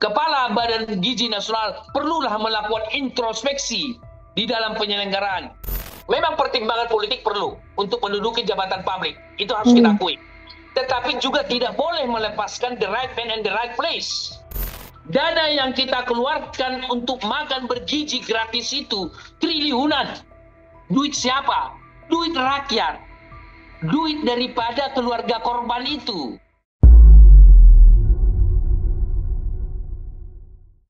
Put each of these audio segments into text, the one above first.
Kepala Badan Gizi Nasional perlulah melakukan introspeksi di dalam penyelenggaraan. Memang pertimbangan politik perlu untuk menduduki jabatan publik, itu harus kita akui. Tetapi juga tidak boleh melepaskan the right man and the right place. Dana yang kita keluarkan untuk makan bergizi gratis itu triliunan. Duit siapa? Duit rakyat. Duit daripada keluarga korban itu.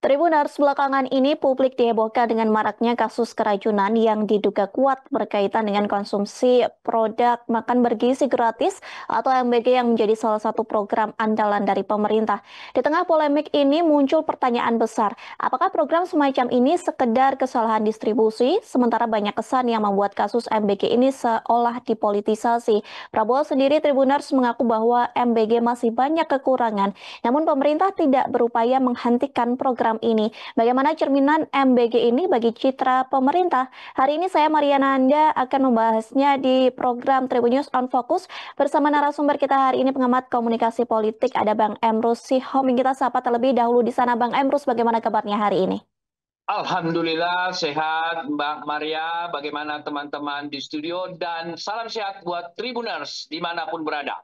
Tribuners, belakangan ini publik dihebohkan dengan maraknya kasus keracunan yang diduga kuat berkaitan dengan konsumsi produk makan bergizi gratis atau MBG yang menjadi salah satu program andalan dari pemerintah. Di tengah polemik ini muncul pertanyaan besar, apakah program semacam ini sekedar kesalahan distribusi, sementara banyak kesan yang membuat kasus MBG ini seolah dipolitisasi. Prabowo sendiri, Tribuners, mengaku bahwa MBG masih banyak kekurangan, namun pemerintah tidak berupaya menghentikan program ini. Bagaimana cerminan MBG ini bagi citra pemerintah? Hari ini saya Mariana Anda akan membahasnya di program Tribun News on Focus bersama narasumber kita hari ini, pengamat komunikasi politik, ada Bang Emrus Sihom. Kita sapa terlebih dahulu di sana. Bang Emrus, bagaimana kabarnya hari ini? Alhamdulillah sehat Mbak Maria, bagaimana teman-teman di studio, dan salam sehat buat Tribuners dimanapun berada.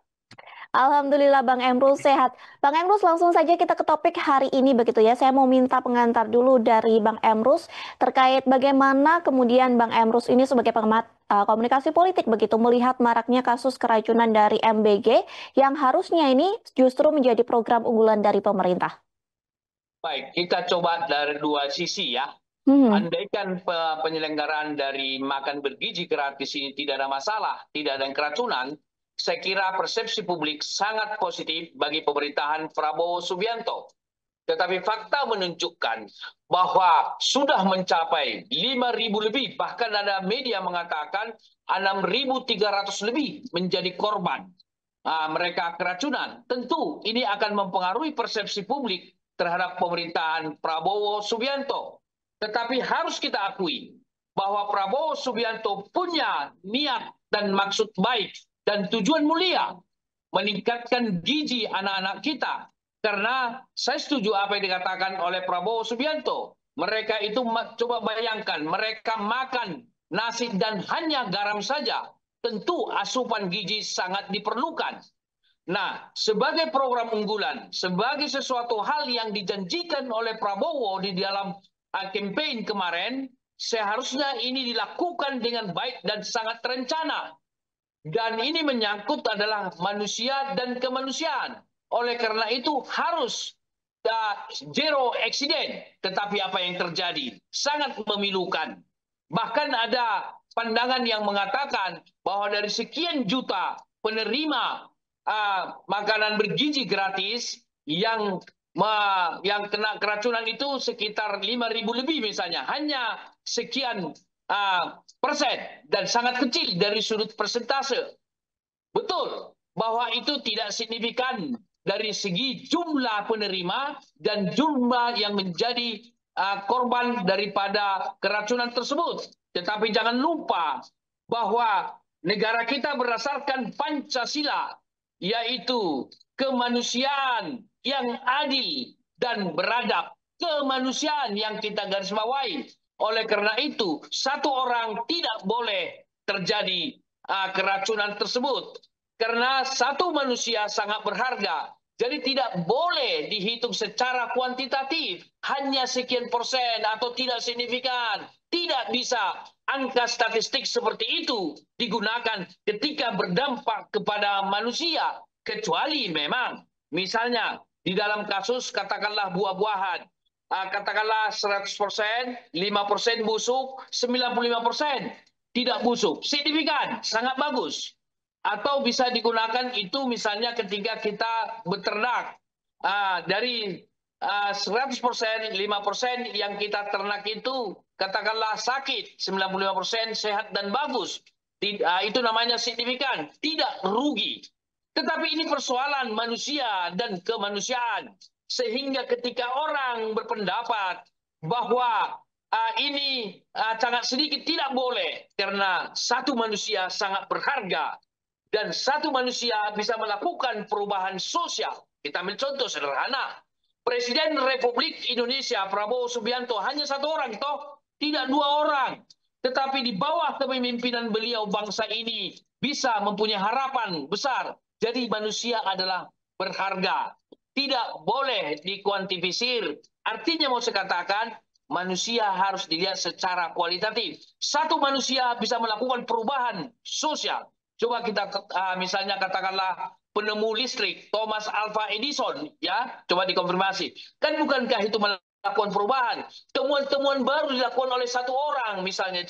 Alhamdulillah Bang Emrus sehat. Bang Emrus, langsung saja kita ke topik hari ini begitu ya. Saya mau minta pengantar dulu dari Bang Emrus terkait bagaimana kemudian Bang Emrus ini sebagai pengamat komunikasi politik begitu melihat maraknya kasus keracunan dari MBG yang harusnya ini justru menjadi program unggulan dari pemerintah. Baik, kita coba dari dua sisi ya. Andaikan penyelenggaraan dari makan bergizi gratis ini tidak ada masalah, tidak ada keracunan, saya kira persepsi publik sangat positif bagi pemerintahan Prabowo Subianto. Tetapi fakta menunjukkan bahwa sudah mencapai 5.000 lebih, bahkan ada media mengatakan 6.300 lebih menjadi korban mereka keracunan. Tentu ini akan mempengaruhi persepsi publik terhadap pemerintahan Prabowo Subianto. Tetapi harus kita akui bahwa Prabowo Subianto punya niat dan maksud baik dan tujuan mulia meningkatkan gizi anak-anak kita. Karena saya setuju apa yang dikatakan oleh Prabowo Subianto. Mereka itu coba bayangkan, mereka makan nasi dan hanya garam saja. Tentu asupan gizi sangat diperlukan. Nah, sebagai program unggulan, sebagai sesuatu hal yang dijanjikan oleh Prabowo di dalam campaign kemarin, seharusnya ini dilakukan dengan baik dan sangat terencana. Dan ini menyangkut adalah manusia dan kemanusiaan. Oleh karena itu harus zero accident. Tetapi apa yang terjadi? Sangat memilukan. Bahkan ada pandangan yang mengatakan bahwa dari sekian juta penerima makanan bergizi gratis yang kena keracunan itu sekitar 5.000 lebih misalnya. Hanya sekian persen dan sangat kecil dari sudut persentase. Betul bahwa itu tidak signifikan dari segi jumlah penerima dan jumlah yang menjadi korban daripada keracunan tersebut. Tetapi jangan lupa bahwa negara kita berdasarkan Pancasila, yaitu kemanusiaan yang adil dan beradab, kemanusiaan yang kita garis bawahi. Oleh karena itu, satu orang tidak boleh terjadi keracunan tersebut. Karena satu manusia sangat berharga. Jadi tidak boleh dihitung secara kuantitatif. Hanya sekian persen atau tidak signifikan. Tidak bisa angka statistik seperti itu digunakan ketika berdampak kepada manusia. Kecuali memang, misalnya di dalam kasus katakanlah buah-buahan. Katakanlah 100%, 5% busuk, 95% tidak busuk. Signifikan, sangat bagus. Atau bisa digunakan itu misalnya ketika kita beternak. Dari 100%, 5% yang kita ternak itu katakanlah sakit, 95% sehat dan bagus. Itu namanya signifikan, tidak rugi. Tetapi ini persoalan manusia dan kemanusiaan. Sehingga ketika orang berpendapat bahwa ini sangat sedikit, tidak boleh. Karena satu manusia sangat berharga. Dan satu manusia bisa melakukan perubahan sosial. Kita ambil contoh sederhana. Presiden Republik Indonesia Prabowo Subianto hanya satu orang, toh tidak dua orang. Tetapi di bawah kepemimpinan beliau bangsa ini bisa mempunyai harapan besar. Jadi manusia adalah berharga. Tidak boleh dikuantifisir. Artinya mau saya katakan, manusia harus dilihat secara kualitatif. Satu manusia bisa melakukan perubahan sosial. Coba kita misalnya katakanlah penemu listrik Thomas Alva Edison, ya, coba dikonfirmasi. Kan bukankah itu melakukan perubahan? Temuan-temuan baru dilakukan oleh satu orang, misalnya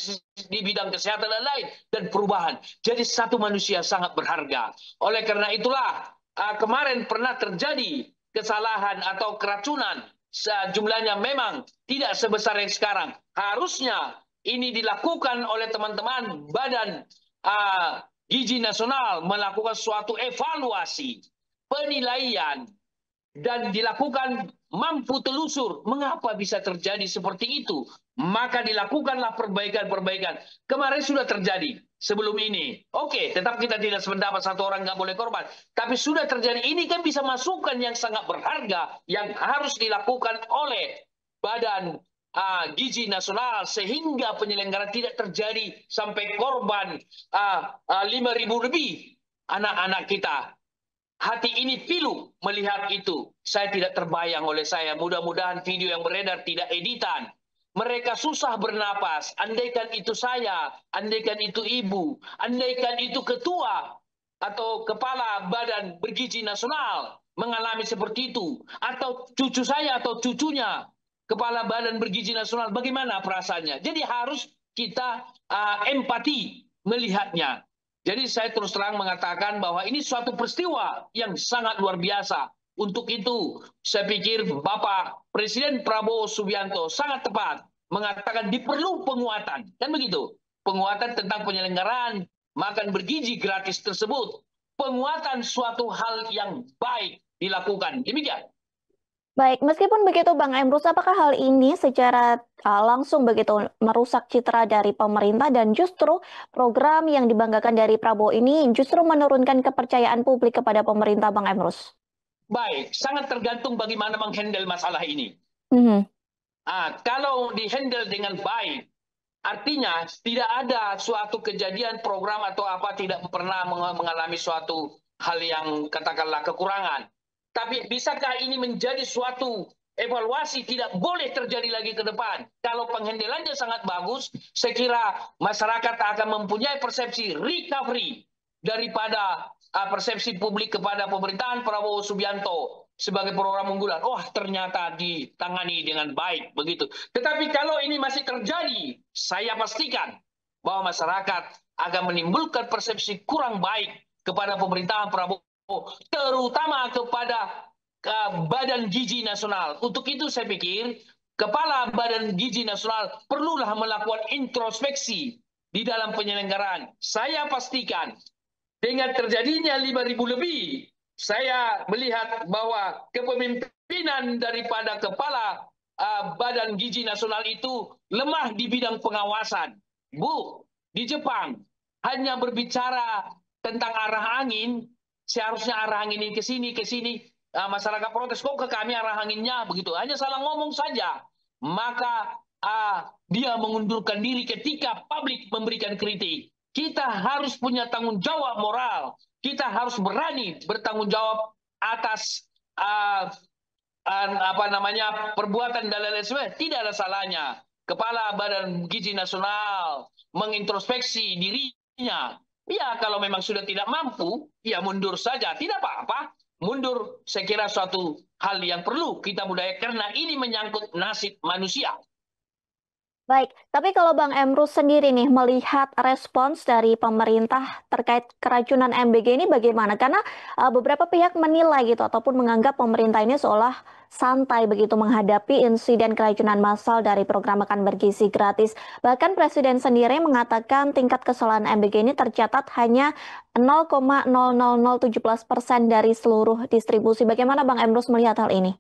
di bidang kesehatan dan lain, dan perubahan. Jadi satu manusia sangat berharga. Oleh karena itulah kemarin pernah terjadi kesalahan atau keracunan. Jumlahnya memang tidak sebesar yang sekarang. Harusnya ini dilakukan oleh teman-teman Badan Gizi Nasional, melakukan suatu evaluasi, penilaian, dan dilakukan mampu telusur mengapa bisa terjadi seperti itu. Maka dilakukanlah perbaikan-perbaikan. Kemarin sudah terjadi sebelum ini. Oke, tetap kita tidak sependapat, satu orang nggak boleh korban. Tapi sudah terjadi. Ini kan bisa masukan yang sangat berharga yang harus dilakukan oleh Badan Gizi Nasional sehingga penyelenggara tidak terjadi sampai korban 5.000 lebih anak-anak kita. Hati ini pilu melihat itu. Saya tidak terbayang oleh saya. Mudah-mudahan video yang beredar tidak editan. Mereka susah bernapas. Andaikan itu saya, andaikan itu ibu, andaikan itu ketua atau kepala Badan Bergizi Nasional mengalami seperti itu, atau cucu saya atau cucunya Kepala Badan Bergizi Nasional, bagaimana perasaannya? Jadi harus kita empati melihatnya. Jadi saya terus terang mengatakan bahwa ini suatu peristiwa yang sangat luar biasa. Untuk itu saya pikir Bapak Presiden Prabowo Subianto sangat tepat mengatakan diperlu penguatan. Kan begitu? Penguatan tentang penyelenggaraan makan bergizi gratis tersebut. Penguatan suatu hal yang baik dilakukan. Demikian. Baik, meskipun begitu Bang Emrus, apakah hal ini secara langsung begitu merusak citra dari pemerintah dan justru program yang dibanggakan dari Prabowo ini justru menurunkan kepercayaan publik kepada pemerintah, Bang Emrus? Baik, sangat tergantung bagaimana menghandle masalah ini. Kalau dihandle dengan baik, artinya tidak ada suatu kejadian program atau apa tidak pernah mengalami suatu hal yang katakanlah kekurangan. Tapi bisakah ini menjadi suatu evaluasi tidak boleh terjadi lagi ke depan? Kalau penghandelannya sangat bagus, saya kira masyarakat akan mempunyai persepsi recovery daripada persepsi publik kepada pemerintahan Prabowo Subianto sebagai program unggulan. Oh, ternyata ditangani dengan baik begitu. Tetapi kalau ini masih terjadi, saya pastikan bahwa masyarakat akan menimbulkan persepsi kurang baik kepada pemerintahan Prabowo, terutama kepada Badan Gizi Nasional. Untuk itu saya pikir Kepala Badan Gizi Nasional perlulah melakukan introspeksi di dalam penyelenggaraan. Saya pastikan dengan terjadinya 5.000 lebih, saya melihat bahwa kepemimpinan daripada Kepala Badan Gizi Nasional itu lemah di bidang pengawasan. Bu, di Jepang hanya berbicara tentang arah angin, seharusnya arah angin ini ke sini, masyarakat protes, kok ke kami arah anginnya begitu, hanya salah ngomong saja. Maka dia mengundurkan diri ketika publik memberikan kritik. Kita harus punya tanggung jawab moral, kita harus berani bertanggung jawab atas perbuatan dan lain-lain sebagainya. Tidak ada salahnya Kepala Badan Gizi Nasional mengintrospeksi dirinya. Ya, kalau memang sudah tidak mampu, ya mundur saja. Tidak apa-apa. Mundur, saya kira suatu hal yang perlu kita budaya karena ini menyangkut nasib manusia. Baik, tapi kalau Bang Emrus sendiri nih melihat respons dari pemerintah terkait keracunan MBG ini bagaimana? Karena beberapa pihak menilai gitu ataupun menganggap pemerintah ini seolah santai begitu menghadapi insiden keracunan massal dari program makan bergizi gratis. Bahkan Presiden sendiri mengatakan tingkat kesalahan MBG ini tercatat hanya 0,00017% dari seluruh distribusi. Bagaimana Bang Emrus melihat hal ini?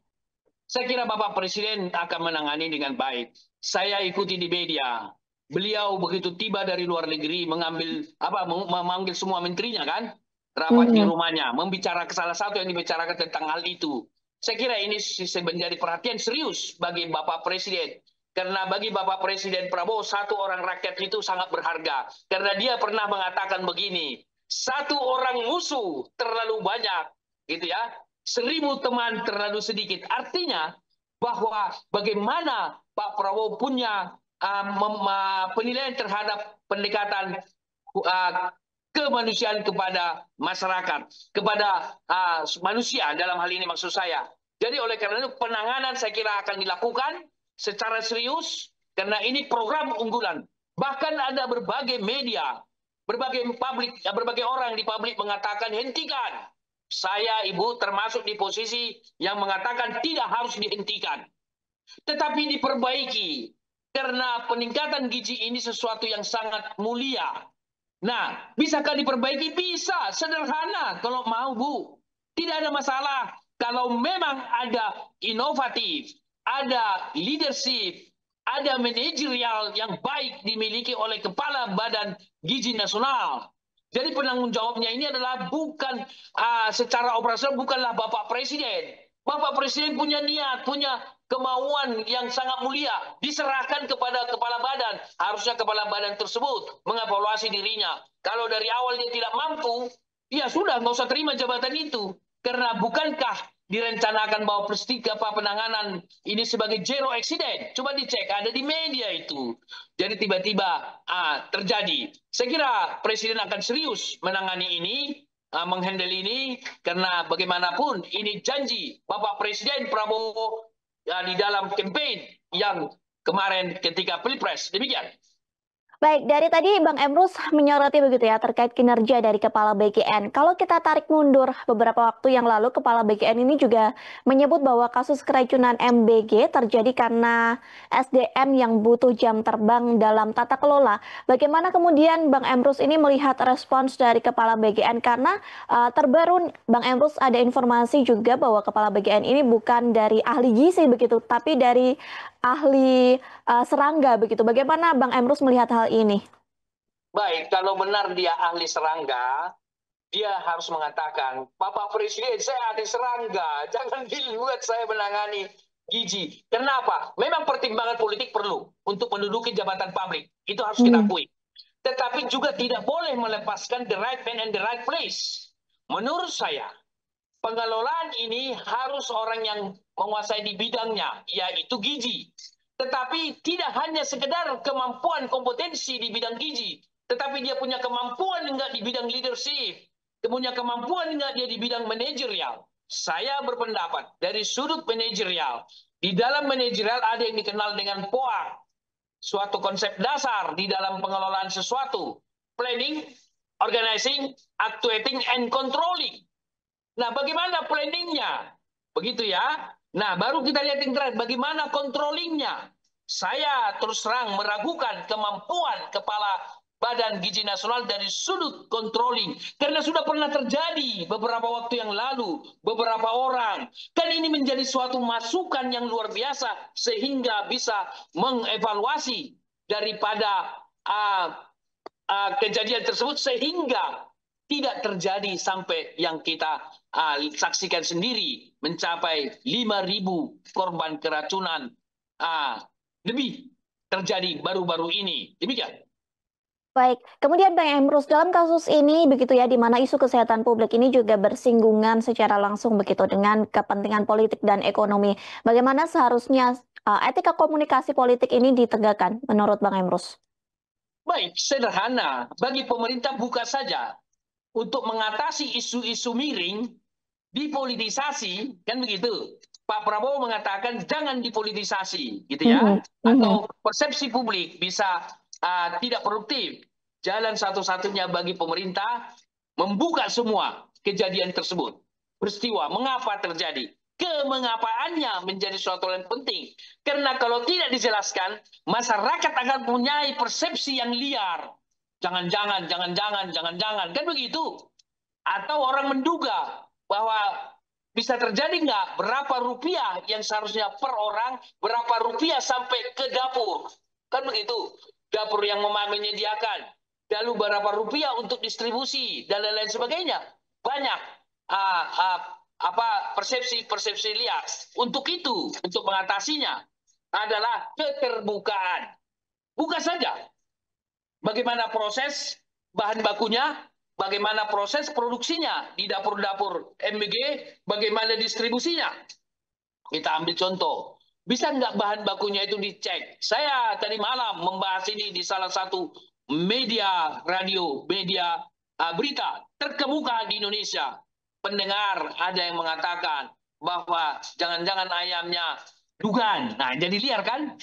Saya kira Bapak Presiden akan menangani dengan baik. Saya ikuti di media. Beliau begitu tiba dari luar negeri memanggil semua menterinya kan, rapat di rumahnya, membicarakan salah satu yang dibicarakan tentang hal itu. Saya kira ini menjadi perhatian serius bagi Bapak Presiden. Karena bagi Bapak Presiden Prabowo, satu orang rakyat itu sangat berharga. Karena dia pernah mengatakan begini, satu orang musuh terlalu banyak, gitu ya. 1000 teman terlalu sedikit. Artinya bahwa bagaimana Pak Prabowo punya penilaian terhadap pendekatan kemanusiaan kepada masyarakat, kepada manusia dalam hal ini maksud saya. Jadi oleh karena itu penanganan saya kira akan dilakukan secara serius karena ini program unggulan. Bahkan ada berbagai media, berbagai orang di publik mengatakan hentikan. Saya, Ibu, termasuk di posisi yang mengatakan tidak harus dihentikan. Tetapi diperbaiki. Karena peningkatan gizi ini sesuatu yang sangat mulia. Nah, bisakah diperbaiki? Bisa, sederhana kalau mau, Bu. Tidak ada masalah. Kalau memang ada inovatif, ada leadership, ada manajerial yang baik dimiliki oleh Kepala Badan Gizi Nasional. Jadi penanggung jawabnya ini adalah bukan secara operasional, bukanlah Bapak Presiden. Bapak Presiden punya niat, punya kemauan yang sangat mulia. Diserahkan kepada kepala badan. Harusnya kepala badan tersebut mengevaluasi dirinya. Kalau dari awal dia tidak mampu, ya sudah, nggak usah terima jabatan itu. Karena bukankah direncanakan bahwa peristiwa penanganan ini sebagai zero accident? Coba dicek, ada di media itu. Jadi tiba-tiba terjadi. Saya kira Presiden akan serius menangani ini, menghandle ini, karena bagaimanapun ini janji Bapak Presiden Prabowo di dalam campaign yang kemarin ketika Pilpres. Demikian. Baik, dari tadi Bang Emrus menyoroti begitu ya terkait kinerja dari Kepala BGN. Kalau kita tarik mundur beberapa waktu yang lalu, Kepala BGN ini juga menyebut bahwa kasus keracunan MBG terjadi karena SDM yang butuh jam terbang dalam tata kelola. Bagaimana kemudian Bang Emrus ini melihat respons dari Kepala BGN? Karena terbaru Bang Emrus ada informasi juga bahwa Kepala BGN ini bukan dari ahli gizi begitu, tapi dari ahli serangga begitu. Bagaimana Bang Emrus melihat hal ini? Baik, kalau benar dia ahli serangga, dia harus mengatakan, Bapak Presiden, saya ahli serangga, jangan dibuat saya menangani gizi. Kenapa? Memang pertimbangan politik perlu untuk menduduki jabatan publik. Itu harus kita akui. Tetapi juga tidak boleh melepaskan the right man and the right place. Menurut saya, pengelolaan ini harus orang yang menguasai di bidangnya, yaitu gizi. Tetapi tidak hanya sekedar kemampuan kompetensi di bidang gizi, tetapi dia punya kemampuan enggak di bidang leadership, punya kemampuan enggak dia di bidang manajerial. Saya berpendapat dari sudut manajerial, di dalam manajerial ada yang dikenal dengan POA, suatu konsep dasar di dalam pengelolaan sesuatu, planning, organizing, actuating, and controlling. Nah, bagaimana planningnya? Begitu ya. Nah, baru kita lihat yang terakhir, bagaimana controllingnya. Saya terus terang meragukan kemampuan Kepala Badan Gizi Nasional dari sudut controlling. Karena sudah pernah terjadi beberapa waktu yang lalu, beberapa orang. Kan ini menjadi suatu masukan yang luar biasa, sehingga bisa mengevaluasi daripada kejadian tersebut, sehingga tidak terjadi sampai yang kita saksikan sendiri, mencapai 5.000 korban keracunan lebih terjadi baru-baru ini. Demikian. Baik, kemudian Bang Emrus, dalam kasus ini begitu ya, di mana isu kesehatan publik ini juga bersinggungan secara langsung begitu dengan kepentingan politik dan ekonomi. Bagaimana seharusnya etika komunikasi politik ini ditegakkan menurut Bang Emrus? Baik, sederhana. Bagi pemerintah buka saja untuk mengatasi isu-isu miring, dipolitisasi, kan begitu. Pak Prabowo mengatakan jangan dipolitisasi, gitu ya. Atau persepsi publik bisa tidak produktif. Jalan satu-satunya bagi pemerintah membuka semua kejadian tersebut. Peristiwa, mengapa terjadi? Kemengapaannya menjadi suatu yang penting. Karena kalau tidak dijelaskan, masyarakat akan mempunyai persepsi yang liar. Jangan-jangan, kan begitu. Atau orang menduga bahwa bisa terjadi nggak berapa rupiah yang seharusnya per orang, berapa rupiah sampai ke dapur. Kan begitu. Dapur yang menyediakan. Lalu berapa rupiah untuk distribusi dan lain-lain sebagainya. Banyak persepsi liar. Untuk itu, untuk mengatasinya adalah keterbukaan. Buka saja bagaimana proses bahan bakunya, bagaimana proses produksinya di dapur-dapur MBG, bagaimana distribusinya. Kita ambil contoh, bisa nggak bahan bakunya itu dicek? Saya tadi malam membahas ini di salah satu media radio, media berita terkemuka di Indonesia. Pendengar ada yang mengatakan bahwa jangan-jangan ayamnya dugan. Nah, jadi liar kan?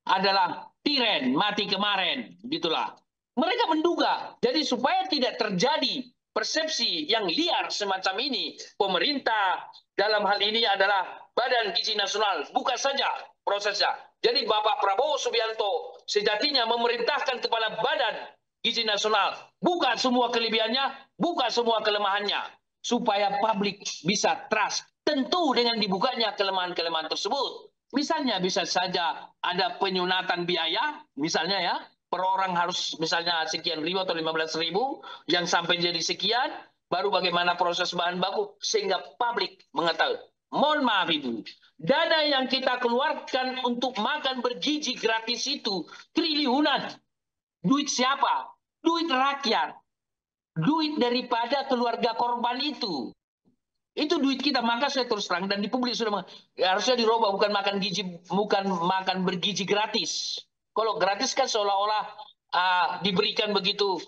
Adalah tiren, mati kemarin. Gitulah. Mereka menduga. Jadi supaya tidak terjadi persepsi yang liar semacam ini, pemerintah dalam hal ini adalah Badan Gizi Nasional, buka saja prosesnya. Jadi Bapak Prabowo Subianto sejatinya memerintahkan kepada Badan Gizi Nasional, buka semua kelebihannya, buka semua kelemahannya, supaya publik bisa trust. Tentu dengan dibukanya kelemahan-kelemahan tersebut. Misalnya bisa saja ada penyunatan biaya, misalnya ya, per orang harus misalnya sekian ribu atau 15.000, yang sampai jadi sekian, baru bagaimana proses bahan baku, sehingga publik mengetahui. Mohon maaf Ibu, dana yang kita keluarkan untuk makan bergizi gratis itu triliunan. Duit siapa? Duit rakyat. Duit daripada keluarga korban itu. Itu duit kita, maka saya terus terang dan di publik sudah harusnya dirubah, bukan makan bergizi gratis. Kalau gratis kan seolah-olah diberikan begitu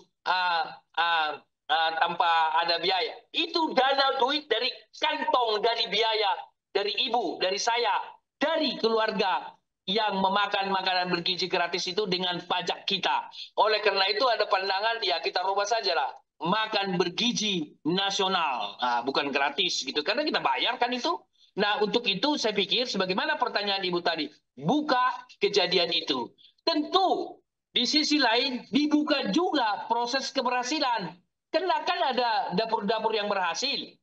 tanpa ada biaya. Itu dana duit dari kantong, dari biaya, dari ibu, dari saya, dari keluarga yang memakan makanan bergizi gratis itu dengan pajak kita. Oleh karena itu ada pandangan, ya kita rubah saja lah. Makan bergizi nasional, bukan gratis gitu, karena kita bayar kan itu. Nah untuk itu saya pikir sebagaimana pertanyaan Ibu tadi, buka kejadian itu. Tentu di sisi lain dibuka juga proses keberhasilan, karena kan ada dapur-dapur yang berhasil.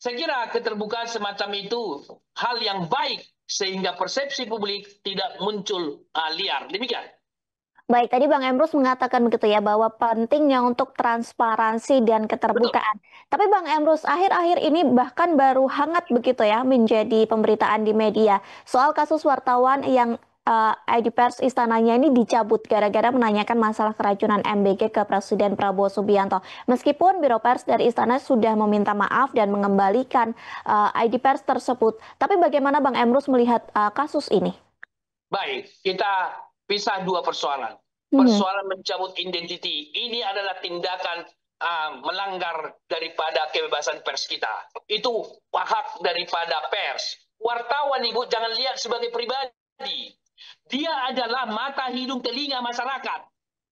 Saya kira keterbukaan semacam itu hal yang baik sehingga persepsi publik tidak muncul liar. Demikian. Baik, tadi Bang Emrus mengatakan begitu ya, bahwa pentingnya untuk transparansi dan keterbukaan. Betul. Tapi Bang Emrus, akhir-akhir ini bahkan baru hangat begitu ya menjadi pemberitaan di media soal kasus wartawan yang ID pers istananya ini dicabut gara-gara menanyakan masalah keracunan MBG ke Presiden Prabowo Subianto. Meskipun Biro Pers dari Istana sudah meminta maaf dan mengembalikan ID pers tersebut. Tapi bagaimana Bang Emrus melihat kasus ini? Baik, kita pisah dua persoalan. Persoalan mencabut identiti ini adalah tindakan melanggar daripada kebebasan pers kita. Itu hak daripada pers. Wartawan Ibu jangan lihat sebagai pribadi. Dia adalah mata, hidung, telinga masyarakat.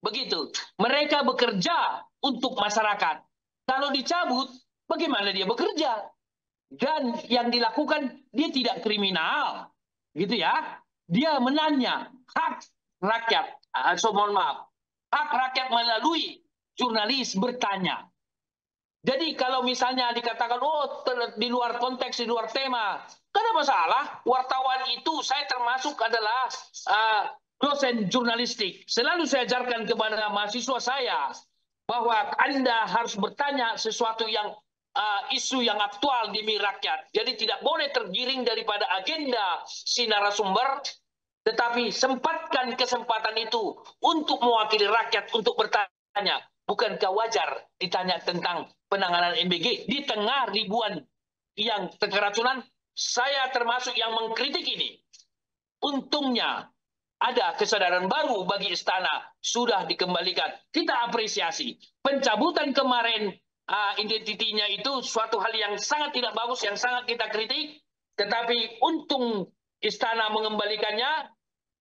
Begitu. Mereka bekerja untuk masyarakat. Kalau dicabut, bagaimana dia bekerja? Dan yang dilakukan dia tidak kriminal. Gitu ya. Dia menanya hak rakyat, mohon maaf, hak rakyat melalui jurnalis bertanya. Jadi kalau misalnya dikatakan, oh di luar konteks, di luar tema, kan ada masalah. Wartawan itu saya termasuk adalah dosen jurnalistik. Selalu saya ajarkan kepada mahasiswa saya bahwa Anda harus bertanya sesuatu yang isu yang aktual di rakyat. Jadi tidak boleh tergiring daripada agenda si narasumber, tetapi sempatkan kesempatan itu untuk mewakili rakyat untuk bertanya. Bukankah wajar ditanya tentang penanganan MBG di tengah ribuan yang keracunan? Saya termasuk yang mengkritik ini. Untungnya ada kesadaran baru bagi istana, sudah dikembalikan. Kita apresiasi. Pencabutan kemarin identitinya itu suatu hal yang sangat tidak bagus, yang sangat kita kritik. Tetapi untung istana mengembalikannya,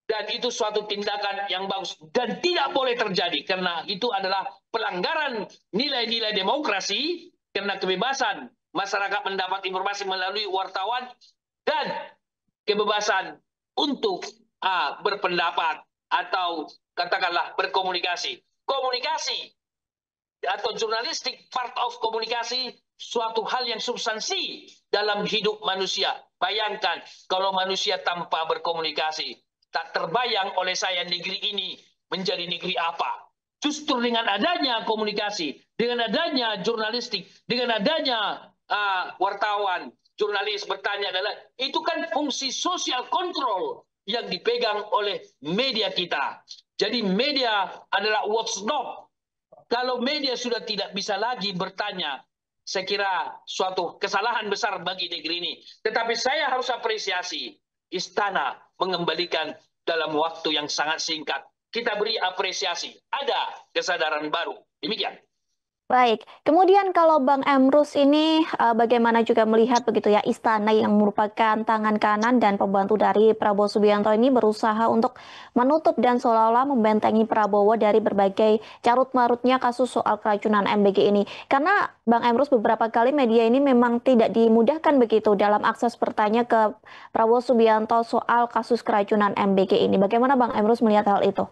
dan itu suatu tindakan yang bagus dan tidak boleh terjadi karena itu adalah pelanggaran nilai-nilai demokrasi, karena kebebasan masyarakat mendapat informasi melalui wartawan dan kebebasan untuk berpendapat atau katakanlah berkomunikasi. Komunikasi atau jurnalistik, part of komunikasi, suatu hal yang substansi dalam hidup manusia. Bayangkan kalau manusia tanpa berkomunikasi. Tak terbayang oleh saya negeri ini menjadi negeri apa. Justru dengan adanya komunikasi, dengan adanya jurnalistik, dengan adanya wartawan, jurnalis bertanya adalah itu kan fungsi sosial kontrol yang dipegang oleh media kita. Jadi media adalah watchdog. Kalau media sudah tidak bisa lagi bertanya, saya kira suatu kesalahan besar bagi negeri ini. Tetapi saya harus apresiasi istana mengembalikan dalam waktu yang sangat singkat. Kita beri apresiasi. Ada kesadaran baru. Demikian. Baik, kemudian kalau Bang Emrus ini bagaimana juga melihat begitu ya istana yang merupakan tangan kanan dan pembantu dari Prabowo Subianto ini berusaha untuk menutup dan seolah-olah membentengi Prabowo dari berbagai carut-marutnya kasus soal keracunan MBG ini. Karena Bang Emrus beberapa kali media ini memang tidak dimudahkan begitu dalam akses bertanya ke Prabowo Subianto soal kasus keracunan MBG ini. Bagaimana Bang Emrus melihat hal itu?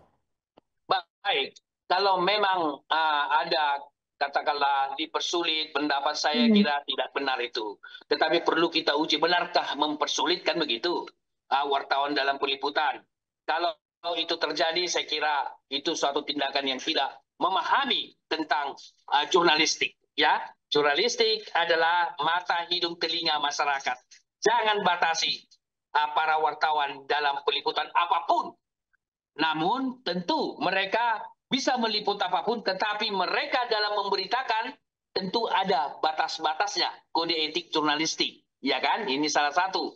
Baik, kalau memang ada katakanlah dipersulit, pendapat saya kira tidak benar itu. Tetapi perlu kita uji, benarkah mempersulitkan begitu wartawan dalam peliputan. Kalau itu terjadi, saya kira itu suatu tindakan yang tidak memahami tentang jurnalistik. Ya, jurnalistik adalah mata, hidung, telinga masyarakat. Jangan batasi para wartawan dalam peliputan apapun. Namun tentu mereka bisa meliput apapun, tetapi mereka dalam memberitakan tentu ada batas-batasnya, kode etik jurnalistik, ya kan? Ini salah satu.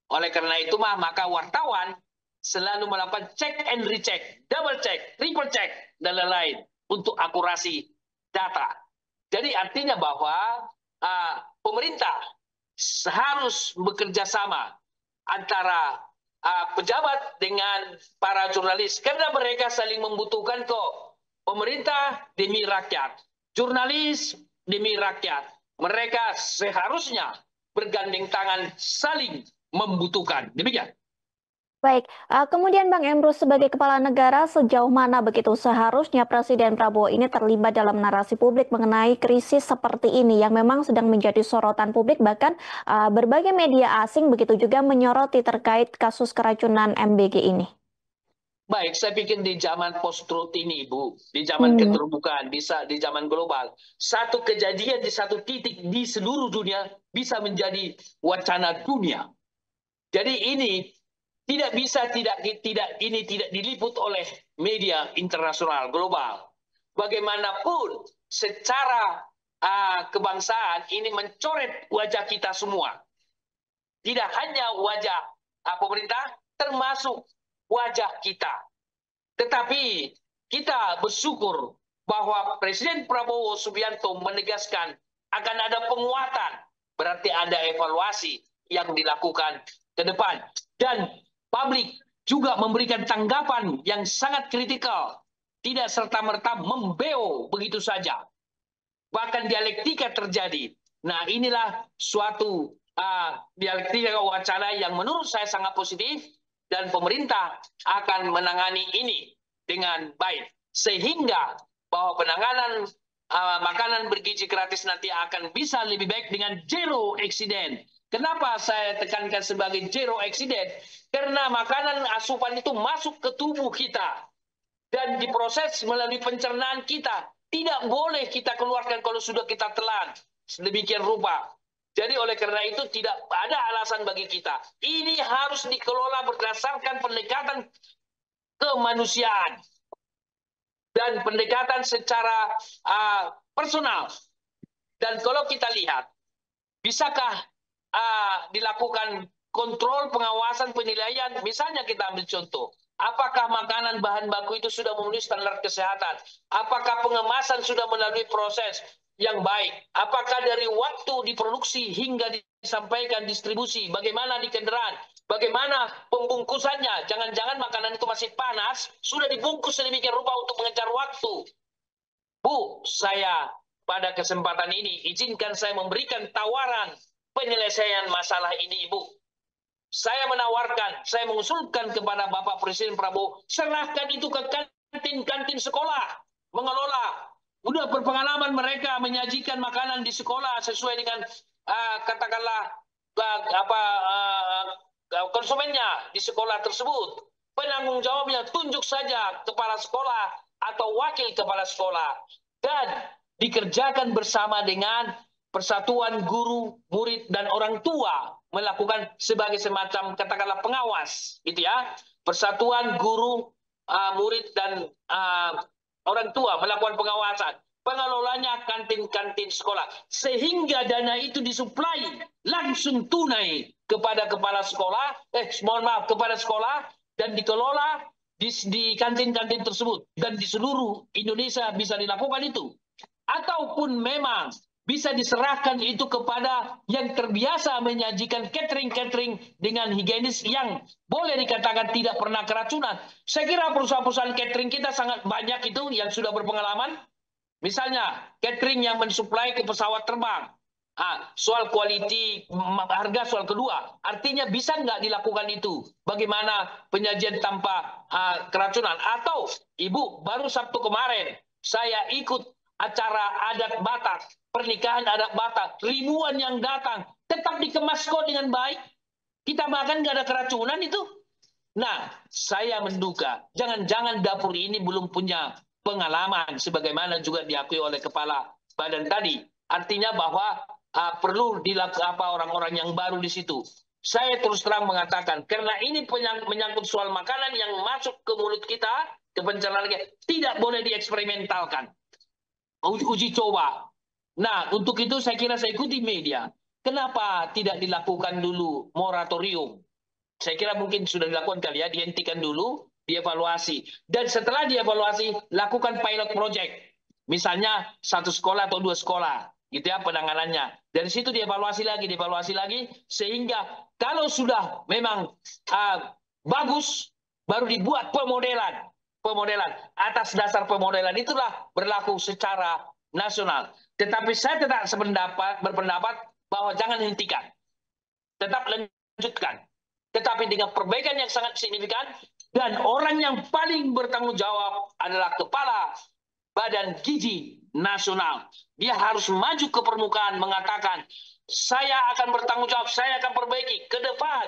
Oleh karena itu maka wartawan selalu melakukan check and recheck, double check, triple check, dan lain-lain untuk akurasi data. Jadi artinya bahwa pemerintah harus bekerja sama antara pejabat dengan para jurnalis karena mereka saling membutuhkan kok. Pemerintah demi rakyat, jurnalis demi rakyat. Mereka seharusnya bergandeng tangan saling membutuhkan. Demikian. Baik, kemudian Bang Emrus sebagai kepala negara sejauh mana begitu seharusnya Presiden Prabowo ini terlibat dalam narasi publik mengenai krisis seperti ini yang memang sedang menjadi sorotan publik, bahkan berbagai media asing begitu juga menyoroti terkait kasus keracunan MBG ini. Baik, saya pikir di zaman post-truth ini, Bu, di zaman keterbukaan, di zaman global, satu kejadian di satu titik di seluruh dunia bisa menjadi wacana dunia. Jadi ini tidak bisa tidak diliput oleh media internasional global. Bagaimanapun secara kebangsaan ini mencoret wajah kita semua. Tidak hanya wajah pemerintah, termasuk wajah kita. Tetapi kita bersyukur bahwa Presiden Prabowo Subianto menegaskan akan ada penguatan. Berarti ada evaluasi yang dilakukan ke depan. Dan publik juga memberikan tanggapan yang sangat kritikal. Tidak serta-merta membeo begitu saja. Bahkan dialektika terjadi. Nah, inilah suatu dialektika wacana yang menurut saya sangat positif. Dan pemerintah akan menangani ini dengan baik. Sehingga bahwa penanganan makanan bergizi gratis nanti akan bisa lebih baik dengan zero accident. Kenapa saya tekankan sebagai zero accident? Karena makanan asupan itu masuk ke tubuh kita dan diproses melalui pencernaan kita. Tidak boleh kita keluarkan kalau sudah kita telan. Sedemikian rupa. Jadi oleh karena itu tidak ada alasan bagi kita. Ini harus dikelola berdasarkan pendekatan kemanusiaan dan pendekatan secara personal. Dan kalau kita lihat, bisakah dilakukan kontrol, pengawasan, penilaian? Misalnya kita ambil contoh, apakah makanan bahan baku itu sudah memenuhi standar kesehatan? Apakah pengemasan sudah melalui proses yang baik? Apakah dari waktu diproduksi hingga disampaikan distribusi? Bagaimana di kendaraan? Bagaimana pembungkusannya? Jangan-jangan makanan itu masih panas, sudah dibungkus sedemikian rupa untuk mengejar waktu. Bu, saya pada kesempatan ini izinkan saya memberikan tawaran penyelesaian masalah ini, Ibu. Saya menawarkan, saya mengusulkan kepada Bapak Presiden Prabowo, serahkan itu ke kantin-kantin sekolah, mengelola. Udah berpengalaman mereka menyajikan makanan di sekolah sesuai dengan katakanlah konsumennya di sekolah tersebut. Penanggung jawabnya tunjuk saja kepala sekolah atau wakil kepala sekolah dan dikerjakan bersama dengan persatuan guru, murid, dan orang tua melakukan sebagai semacam katakanlah pengawas, gitu ya. Persatuan guru, murid, dan orang tua melakukan pengawasan. Pengelolanya kantin-kantin sekolah. Sehingga dana itu disuplai langsung tunai kepada kepala sekolah, kepada sekolah, dan dikelola di kantin-kantin tersebut. Dan di seluruh Indonesia bisa dilakukan itu. Ataupun memang bisa diserahkan itu kepada yang terbiasa menyajikan catering-catering dengan higienis yang boleh dikatakan tidak pernah keracunan. Saya kira perusahaan-perusahaan catering kita sangat banyak itu yang sudah berpengalaman. Misalnya catering yang mensuplai ke pesawat terbang. Soal quality, harga soal kedua. Artinya bisa nggak dilakukan itu? Bagaimana penyajian tanpa keracunan? Atau Ibu, baru Sabtu kemarin saya ikut acara adat Batak, pernikahan adat Batak, ribuan yang datang, tetap dikemas kok dengan baik. Kita makan nggak ada keracunan itu. Nah, saya menduga, jangan-jangan dapur ini belum punya pengalaman, sebagaimana juga diakui oleh kepala badan tadi. Artinya bahwa perlu dilakukan orang-orang yang baru di situ. Saya terus terang mengatakan, karena ini menyangkut soal makanan yang masuk ke mulut kita, ke pencernaan kita, tidak boleh dieksperimentalkan. Uji coba. Nah, untuk itu saya kira saya ikuti media. Kenapa tidak dilakukan dulu moratorium? Saya kira mungkin sudah dilakukan kali ya, dihentikan dulu, dievaluasi. Dan setelah dievaluasi, lakukan pilot project. Misalnya 1 sekolah atau 2 sekolah, gitu ya penanganannya. Dari situ dievaluasi lagi, sehingga kalau sudah memang bagus, baru dibuat pemodelan. Atas dasar pemodelan itulah berlaku secara nasional. Tetapi saya tetap berpendapat bahwa jangan hentikan. Tetap lanjutkan. Tetapi dengan perbaikan yang sangat signifikan, dan orang yang paling bertanggung jawab adalah Kepala Badan Gizi Nasional. Dia harus maju ke permukaan mengatakan, saya akan bertanggung jawab, saya akan perbaiki ke depan.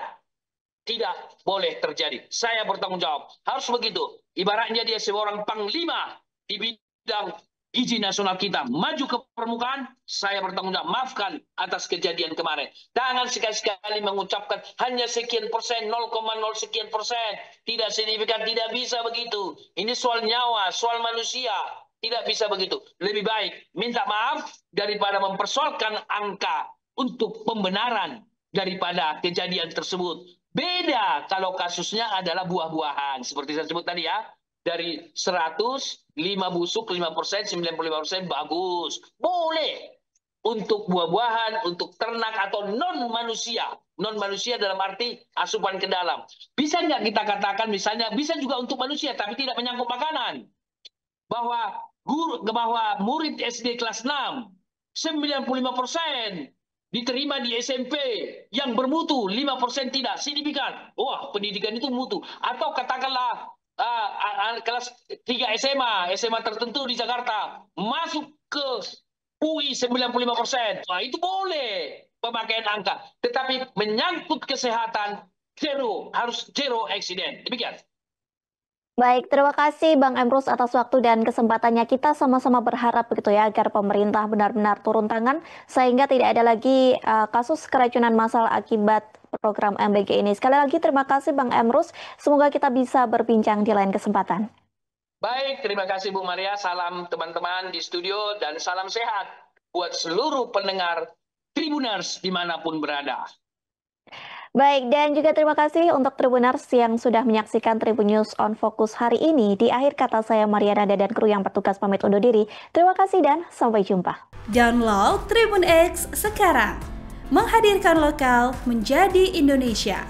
Tidak boleh terjadi. Saya bertanggung jawab. Harus begitu. Ibaratnya dia seorang panglima di bidang gizi nasional kita. Maju ke permukaan, saya bertanggung jawab. Maafkan atas kejadian kemarin. Jangan sekali-sekali mengucapkan hanya sekian persen, 0,0 sekian persen. Tidak signifikan, tidak bisa begitu. Ini soal nyawa, soal manusia. Tidak bisa begitu. Lebih baik minta maaf daripada mempersoalkan angka untuk pembenaran daripada kejadian tersebut. Beda kalau kasusnya adalah buah-buahan. Seperti saya sebut tadi ya. Dari 100, 5 busuk, 5%, 95% bagus. Boleh. Untuk buah-buahan, untuk ternak atau non-manusia. Non-manusia dalam arti asupan ke dalam. Bisa nggak kita katakan misalnya, bisa juga untuk manusia, tapi tidak menyangkut makanan. Bahwa murid SD kelas 6, 95% diterima di SMP yang bermutu, 5% tidak signifikan. Wah, pendidikan itu mutu. Atau katakanlah kelas 3 SMA tertentu di Jakarta masuk ke UI 95%. Wah, itu boleh pemakaian angka. Tetapi menyangkut kesehatan, harus zero accident. Demikian. Baik, terima kasih Bang Emrus atas waktu dan kesempatannya. Kita sama-sama berharap begitu ya agar pemerintah benar-benar turun tangan sehingga tidak ada lagi kasus keracunan massal akibat program MBG ini. Sekali lagi terima kasih Bang Emrus. Semoga kita bisa berbincang di lain kesempatan. Baik, terima kasih Bu Maria. Salam teman-teman di studio dan salam sehat buat seluruh pendengar Tribuners dimanapun berada. Baik, dan juga terima kasih untuk Tribuners yang sudah menyaksikan Tribun News on Focus hari ini. Di akhir kata saya Mariana dan kru yang bertugas pamit undur diri. Terima kasih dan sampai jumpa. Download Tribun X sekarang. Menghadirkan lokal menjadi Indonesia.